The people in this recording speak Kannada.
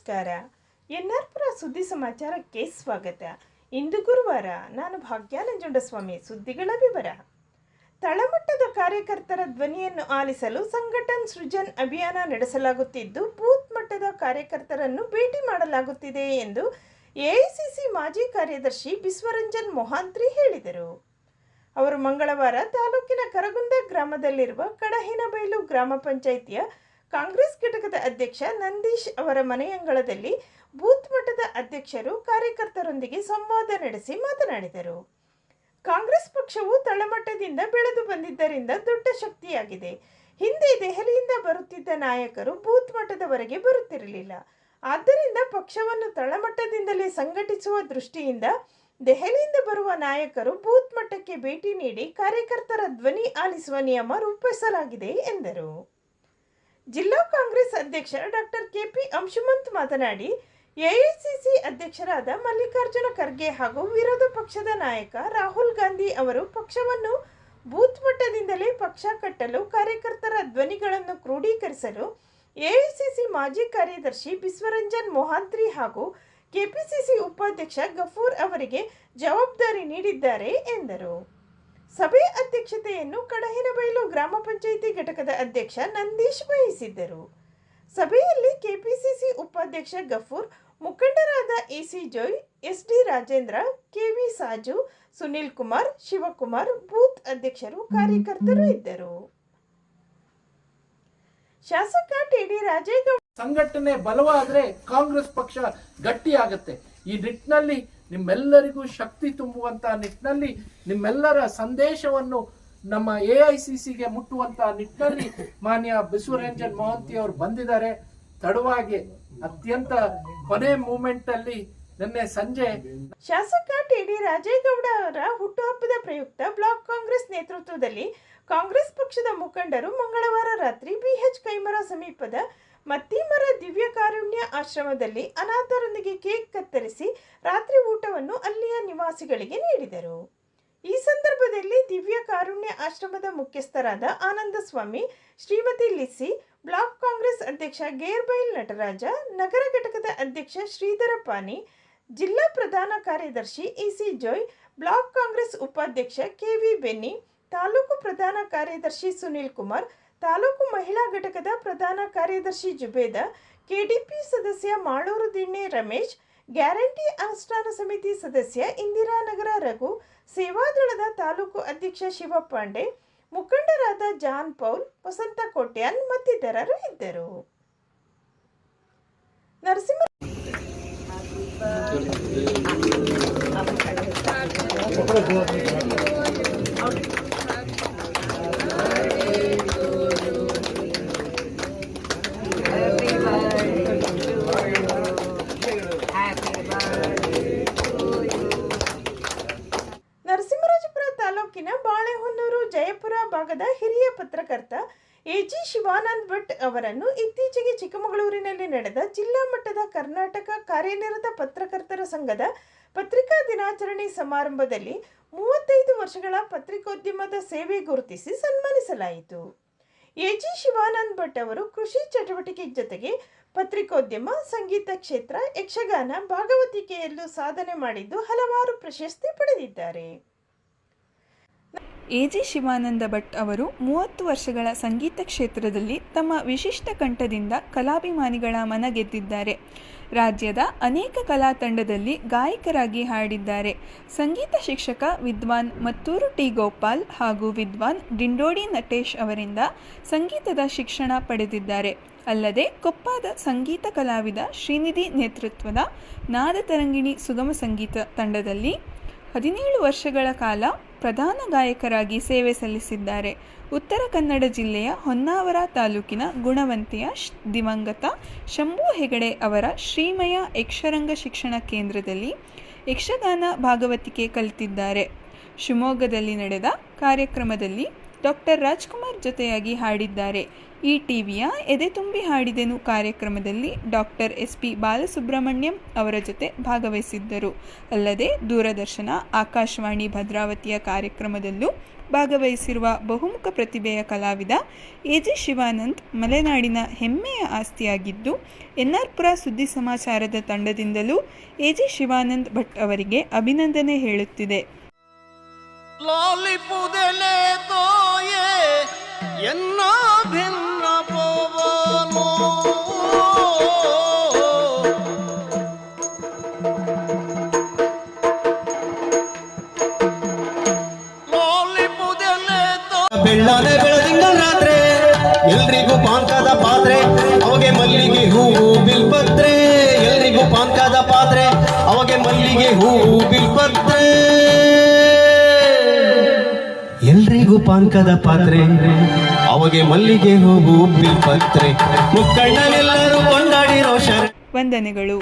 ನಮಸ್ಕಾರ. ಎನ್ಆರ್ಪುರ ಸುದ್ದಿ ಸಮಾಚಾರಕ್ಕೆ ಸ್ವಾಗತ. ಇಂದು ಗುರುವಾರ. ನಾನು ಭಾಗ್ಯ ನಂಜುಂಡಸ್ವಾಮಿ. ಸುದ್ದಿಗಳ ವಿವರ. ತಳಮಟ್ಟದ ಕಾರ್ಯಕರ್ತರ ಧ್ವನಿಯನ್ನು ಆಲಿಸಲು ಸಂಘಟನ್ ಸೃಜನ್ ಅಭಿಯಾನ ನಡೆಸಲಾಗುತ್ತಿದ್ದು, ಬೂತ್ ಮಟ್ಟದ ಕಾರ್ಯಕರ್ತರನ್ನು ಭೇಟಿ ಮಾಡಲಾಗುತ್ತಿದೆ ಎಂದು ಎಐಸಿಸಿ ಮಾಜಿ ಕಾರ್ಯದರ್ಶಿ ಬಿಸ್ವರಂಜನ್ ಮೊಹಾಂತ್ರಿ ಹೇಳಿದರು. ಅವರು ಮಂಗಳವಾರ ತಾಲೂಕಿನ ಕರಗುಂದ ಗ್ರಾಮದಲ್ಲಿರುವ ಕಡಹಿನಬೈಲು ಗ್ರಾಮ ಪಂಚಾಯಿತಿಯ ಕಾಂಗ್ರೆಸ್ ಘಟಕದ ಅಧ್ಯಕ್ಷ ನಂದೀಶ್ ಅವರ ಮನೆಯಂಗಳದಲ್ಲಿ ಬೂತ್ ಮಟ್ಟದ ಅಧ್ಯಕ್ಷರು ಕಾರ್ಯಕರ್ತರೊಂದಿಗೆ ಸಂವಾದ ನಡೆಸಿ ಮಾತನಾಡಿದರು. ಕಾಂಗ್ರೆಸ್ ಪಕ್ಷವು ತಳಮಟ್ಟದಿಂದ ಬೆಳೆದು ಬಂದಿದ್ದರಿಂದ ದೊಡ್ಡ ಶಕ್ತಿಯಾಗಿದೆ. ಹಿಂದೆ ದೆಹಲಿಯಿಂದ ಬರುತ್ತಿದ್ದ ನಾಯಕರು ಬೂತ್ ಮಟ್ಟದವರೆಗೆ ಬರುತ್ತಿರಲಿಲ್ಲ. ಆದ್ದರಿಂದ ಪಕ್ಷವನ್ನು ತಳಮಟ್ಟದಿಂದಲೇ ಸಂಘಟಿಸುವ ದೃಷ್ಟಿಯಿಂದ ದೆಹಲಿಯಿಂದ ಬರುವ ನಾಯಕರು ಬೂತ್ ಮಟ್ಟಕ್ಕೆ ಭೇಟಿ ನೀಡಿ ಕಾರ್ಯಕರ್ತರ ಧ್ವನಿ ಆಲಿಸುವ ನಿಯಮ ರೂಪಿಸಲಾಗಿದೆ ಎಂದರು. ಜಿಲ್ಲಾ ಕಾಂಗ್ರೆಸ್ ಅಧ್ಯಕ್ಷ ಡಾಕ್ಟರ್ ಕೆಪಿ ಅಂಶುಮಂತ್ ಮಾತನಾಡಿ, ಎಐಸಿಸಿ ಅಧ್ಯಕ್ಷರಾದ ಮಲ್ಲಿಕಾರ್ಜುನ ಖರ್ಗೆ ಹಾಗೂ ವಿರೋಧ ಪಕ್ಷದ ನಾಯಕ ರಾಹುಲ್ ಗಾಂಧಿ ಅವರು ಪಕ್ಷವನ್ನು ಬೂತ್ ಮಟ್ಟದಿಂದಲೇ ಪಕ್ಷ ಕಟ್ಟಲು ಕಾರ್ಯಕರ್ತರ ಧ್ವನಿಗಳನ್ನು ಕ್ರೋಢೀಕರಿಸಲು ಎಐಸಿಸಿ ಮಾಜಿ ಕಾರ್ಯದರ್ಶಿ ಬಿಸ್ವರಂಜನ್ ಮೊಹಾಂತ್ರಿ ಹಾಗೂ ಕೆಪಿಸಿಸಿ ಉಪಾಧ್ಯಕ್ಷ ಗಫೂರ್ ಅವರಿಗೆ ಜವಾಬ್ದಾರಿ ನೀಡಿದ್ದಾರೆ ಎಂದರು. ಸಭೆ ಅಧ್ಯಕ್ಷತೆಯನ್ನು ಕಡಹಿನಬೈಲು ಗ್ರಾಮ ಪಂಚಾಯಿತಿ ಘಟಕದ ಅಧ್ಯಕ್ಷ ನಂದೀಶ್ ವಹಿಸಿದ್ದರು. ಸಭೆಯಲ್ಲಿ ಕೆಪಿಸಿಸಿ ಉಪಾಧ್ಯಕ್ಷ ಗಫೂರ್, ಮುಖಂಡರಾದ ಎಸಿ ಜೋಯ್, ಎಸ್ಡಿ ರಾಜೇಂದ್ರ, ಕೆವಿ ಸಾಜು, ಸುನಿಲ್ ಕುಮಾರ್, ಶಿವಕುಮಾರ್, ಬೂತ್ ಅಧ್ಯಕ್ಷರು, ಕಾರ್ಯಕರ್ತರು ಇದ್ದರು. ಶಾಸಕ ಟಿಡಿ ರಾಜೇಗೌಡ ಸಂಘಟನೆ ಬಲವಾದ್ರೆ ಕಾಂಗ್ರೆಸ್ ಪಕ್ಷ ಗಟ್ಟಿಯಾಗುತ್ತೆ. ಈ ನಿಟ್ಟಿನಲ್ಲಿ ನಿಮ್ಮೆಲ್ಲರಿಗೂ ಶಕ್ತಿ ತುಂಬುವಂತ ನಿಟ್ಟಿನಲ್ಲಿ ನಿಮ್ಮೆಲ್ಲರ ಸಂದೇಶವನ್ನು ನಮ್ಮ ಎಐಸಿಸಿಗೆ ಮುಟ್ಟುವಂತ ನಿಟ್ಟಿನಲ್ಲಿ ಮಾನ್ಯ ಬಿಸ್ವರಂಜನ್ ಮೊಹಾಂತಿ ಅವರು ಬಂದಿದ್ದಾರೆ. ತಡವಾಗಿ ಅತ್ಯಂತ ಕೊನೆ ಮೂಮೆಂಟ್ ಅಲ್ಲಿ ನಿನ್ನೆ ಸಂಜೆ ಶಾಸಕ ಟಿಡಿ ರಾಜೇಗೌಡ ಅವರ ಹುಟ್ಟುಹಬ್ಬದ ಪ್ರಯುಕ್ತ ಬ್ಲಾಕ್ ಕಾಂಗ್ರೆಸ್ ನೇತೃತ್ವದಲ್ಲಿ ಕಾಂಗ್ರೆಸ್ ಪಕ್ಷದ ಮುಖಂಡರು ಮಂಗಳವಾರ ರಾತ್ರಿ ಬಿಎಚ್ ಕೈಮರ ಸಮೀಪದ ಮತ್ತಿಮರ ದಿವ್ಯ ಕಾರುಣ್ಯ ಆಶ್ರಮದಲ್ಲಿ ಅನಾಥರೊಂದಿಗೆ ಕೇಕ್ ಕತ್ತರಿಸಿ ರಾತ್ರಿ ಊಟವನ್ನು ಅಲ್ಲಿಯ ನಿವಾಸಿಗಳಿಗೆ ನೀಡಿದರು. ಈ ಸಂದರ್ಭದಲ್ಲಿ ದಿವ್ಯ ಕಾರುಣ್ಯ ಆಶ್ರಮದ ಮುಖ್ಯಸ್ಥರಾದ ಆನಂದ ಸ್ವಾಮಿ, ಶ್ರೀಮತಿ ಲಿಸಿ, ಬ್ಲಾಕ್ ಕಾಂಗ್ರೆಸ್ ಅಧ್ಯಕ್ಷ ಗೇರ್ಬೈಲ್ ನಟರಾಜ, ನಗರ ಘಟಕದ ಅಧ್ಯಕ್ಷ ಶ್ರೀಧರ ಪಾನಿ, ಜಿಲ್ಲಾ ಪ್ರಧಾನ ಕಾರ್ಯದರ್ಶಿ ಇಸಿ ಜೋಯ್, ಬ್ಲಾಕ್ ಕಾಂಗ್ರೆಸ್ ಉಪಾಧ್ಯಕ್ಷ ಕೆವಿ ಬೆನ್ನಿ, ತಾಲೂಕು ಪ್ರಧಾನ ಕಾರ್ಯದರ್ಶಿ ಸುನಿಲ್ ಕುಮಾರ್, ತಾಲೂಕು ಮಹಿಳಾ ಘಟಕದ ಪ್ರಧಾನ ಕಾರ್ಯದರ್ಶಿ ಜುಬೇದ, ಕೆಡಿಪಿ ಸದಸ್ಯ ಮಾಳೂರು ದಿಣ್ಣೆ ರಮೇಶ್, ಗ್ಯಾರಂಟಿ ಅನುಷ್ಠಾನ ಸಮಿತಿ ಸದಸ್ಯ ಇಂದಿರಾನಗರ ರಘು, ಸೇವಾದಳದ ತಾಲೂಕು ಅಧ್ಯಕ್ಷ ಶಿವಪಾಂಡೆ, ಮುಖಂಡರಾದ ಜಾನ್ ಪೌಲ್, ವಸಂತ ಕೋಟ್ಯಾನ್ ಮತ್ತಿತರರು ಇದ್ದರು. ನರಸಿಂಹ ನರಸಿಂಹರಾಜಪುರ ತಾಲೂಕಿನ ಬಾಳೆಹೊನ್ನೂರು ಜಯಪುರ ಭಾಗದ ಹಿರಿಯ ಪತ್ರಕರ್ತ ಎಜಿ ಶಿವಾನಂದ್ ಭಟ್ ಅವರನ್ನು ಇತ್ತೀಚೆಗೆ ಚಿಕ್ಕಮಗಳೂರಿನಲ್ಲಿ ನಡೆದ ಜಿಲ್ಲಾ ಮಟ್ಟದ ಕರ್ನಾಟಕ ಕಾರ್ಯನಿರತ ಪತ್ರಕರ್ತರ ಸಂಘದ ಪತ್ರಿಕಾ ದಿನಾಚರಣೆ ಸಮಾರಂಭದಲ್ಲಿ 35 ವರ್ಷಗಳ ಪತ್ರಿಕೋದ್ಯಮದ ಸೇವೆ ಗುರುತಿಸಿ ಸನ್ಮಾನಿಸಲಾಯಿತು. ಎಜಿ ಶಿವಾನಂದ್ ಭಟ್ ಅವರು ಕೃಷಿ ಚಟುವಟಿಕೆ ಜೊತೆಗೆ ಪತ್ರಿಕೋದ್ಯಮ, ಸಂಗೀತ ಕ್ಷೇತ್ರ, ಯಕ್ಷಗಾನ, ಭಾಗವತಿಕೆಯಲ್ಲೂ ಸಾಧನೆ ಮಾಡಿದ್ದು ಹಲವಾರು ಪ್ರಶಸ್ತಿ ಪಡೆದಿದ್ದಾರೆ. ಎಜಿ ಶಿವಾನಂದ ಭಟ್ ಅವರು 30 ವರ್ಷಗಳ ಸಂಗೀತ ಕ್ಷೇತ್ರದಲ್ಲಿ ತಮ್ಮ ವಿಶಿಷ್ಟ ಕಂಠದಿಂದ ಕಲಾಭಿಮಾನಿಗಳ ಮನ ಗೆದ್ದಿದ್ದಾರೆ. ರಾಜ್ಯದ ಅನೇಕ ಕಲಾ ತಂಡದಲ್ಲಿ ಗಾಯಕರಾಗಿ ಹಾಡಿದ್ದಾರೆ. ಸಂಗೀತ ಶಿಕ್ಷಕ ವಿದ್ವಾನ್ ಮತ್ತೂರು ಟಿ ಗೋಪಾಲ್ ಹಾಗೂ ವಿದ್ವಾನ್ ಡಿಂಡೋಡಿ ನಟೇಶ್ ಅವರಿಂದ ಸಂಗೀತದ ಶಿಕ್ಷಣ ಪಡೆದಿದ್ದಾರೆ. ಅಲ್ಲದೆ ಕೊಪ್ಪದ ಸಂಗೀತ ಕಲಾವಿದ ಶ್ರೀನಿಧಿ ನೇತೃತ್ವದ ನಾದತರಂಗಿಣಿ ಸುಗಮ ಸಂಗೀತ ತಂಡದಲ್ಲಿ 17 ವರ್ಷಗಳ ಕಾಲ ಪ್ರಧಾನ ಗಾಯಕರಾಗಿ ಸೇವೆ ಸಲ್ಲಿಸಿದ್ದಾರೆ. ಉತ್ತರ ಕನ್ನಡ ಜಿಲ್ಲೆಯ ಹೊನ್ನಾವರ ತಾಲೂಕಿನ ಗುಣವಂತೆಯ ದಿವಂಗತ ಶಂಭು ಹೆಗಡೆ ಅವರ ಶ್ರೀಮಯ ಯಕ್ಷರಂಗ ಶಿಕ್ಷಣ ಕೇಂದ್ರದಲ್ಲಿ ಯಕ್ಷಗಾನ ಭಾಗವತಿಕೆ ಕಲಿತಿದ್ದಾರೆ. ಶಿವಮೊಗ್ಗದಲ್ಲಿ ನಡೆದ ಕಾರ್ಯಕ್ರಮದಲ್ಲಿ ಡಾಕ್ಟರ್ ರಾಜ್ಕುಮಾರ್ ಜೊತೆಯಾಗಿ ಹಾಡಿದ್ದಾರೆ. ಈ ಟಿವಿಯ ಎದೆ ತುಂಬಿ ಹಾಡಿದೆನು ಕಾರ್ಯಕ್ರಮದಲ್ಲಿ ಡಾಕ್ಟರ್ SP ಬಾಲಸುಬ್ರಹ್ಮಣ್ಯಂ ಅವರ ಜೊತೆ ಭಾಗವಹಿಸಿದ್ದರು. ಅಲ್ಲದೆ ದೂರದರ್ಶನ, ಆಕಾಶವಾಣಿ ಭದ್ರಾವತಿಯ ಕಾರ್ಯಕ್ರಮದಲ್ಲೂ ಭಾಗವಹಿಸಿರುವ ಬಹುಮುಖ ಪ್ರತಿಭೆಯ ಕಲಾವಿದ AG ಶಿವಾನಂದ್ ಮಲೆನಾಡಿನ ಹೆಮ್ಮೆಯ ಆಸ್ತಿಯಾಗಿದ್ದು, NR-ಪುರ ಸುದ್ದಿ ಸಮಾಚಾರದ ತಂಡದಿಂದಲೂ AG ಶಿವಾನಂದ್ ಭಟ್ ಅವರಿಗೆ ಅಭಿನಂದನೆ ಹೇಳುತ್ತಿದೆ. ಲಾಲಿಪುದೆಲೆ ತೋಯೆ ಎನ್ನ ಭಿನ್ನ ಪವನೋ ಲಾಲಿಪುದೆಲೆ ತೋ ಬೆಳ್ಳಾನೆ ಬೆಳದಿಂಗಳ ರಾತ್ರಿ ಎಲ್ರಿಗೂ ಪಾನ್ಕದ ಪಾತ್ರೆ ಅವಾಗೆ ಮಲ್ಲಿಗೆ ಹೂವು ಬಿಲ್ಪತ್ರೆ ಎಲ್ರಿಗೂ ಪಾನ್ಕದ ಪಾತ್ರೆ ಅವಾಗೆ ಮಲ್ಲಿಗೆ ಹೂವು ಬಿಲ್ಪತ್ರೆ ಎಲ್ರಿಗೂ ಪಾನ್ಕದ ಪಾತ್ರೆ ಅವಾಗೆ ಮಲ್ಲಿಗೆ ಹೂವು ಬಿಲ್ಪತ್ರೆ ಮುಕ್ಕಣ್ಣನೆಲ್ಲರೂ ಕೊಂಡಾಡಿರೋ ಶರ ವಂದನೆಗಳು.